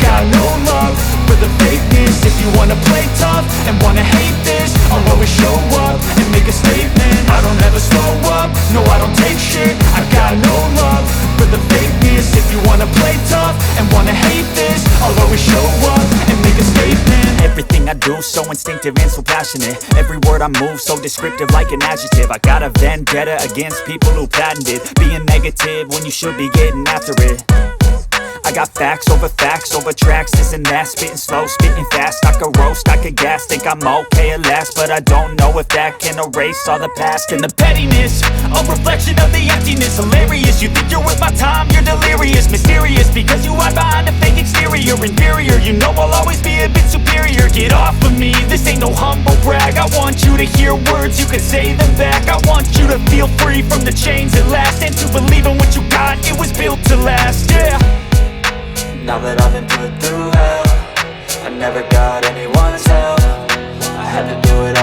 got no love for the fakeness. If you wanna play tough and wanna hate this, I'll always show up and make a statement. I don't ever slow up, no I don't take shit. I got no love for the fakeness. If you wanna play tough and wanna hate this, I'll always show up and make a statement. Everything I do so instinctive and so passionate. Every word I move so descriptive like an adjective. I got a vendetta against people who patented being negative when you should be getting after it. I got facts over tracks, this and that. Spitting slow, spitting fast, I could roast, I could gas. Think I'm okay at last, but I don't know if that can erase all the past. And the pettiness, a reflection of the emptiness. Hilarious, you think you're worth my time, you're delirious. Mysterious, because you hide behind a fake exterior. Inferior, you know I'll always be a bit superior. Get off of me, this ain't no humble brag. I want you to hear words, you can say them back. I want you to feel free from the chains at last, and to believe in what you got, it was built to last, yeah. Now that I've been put through hell, I never got anyone's help. I had to do it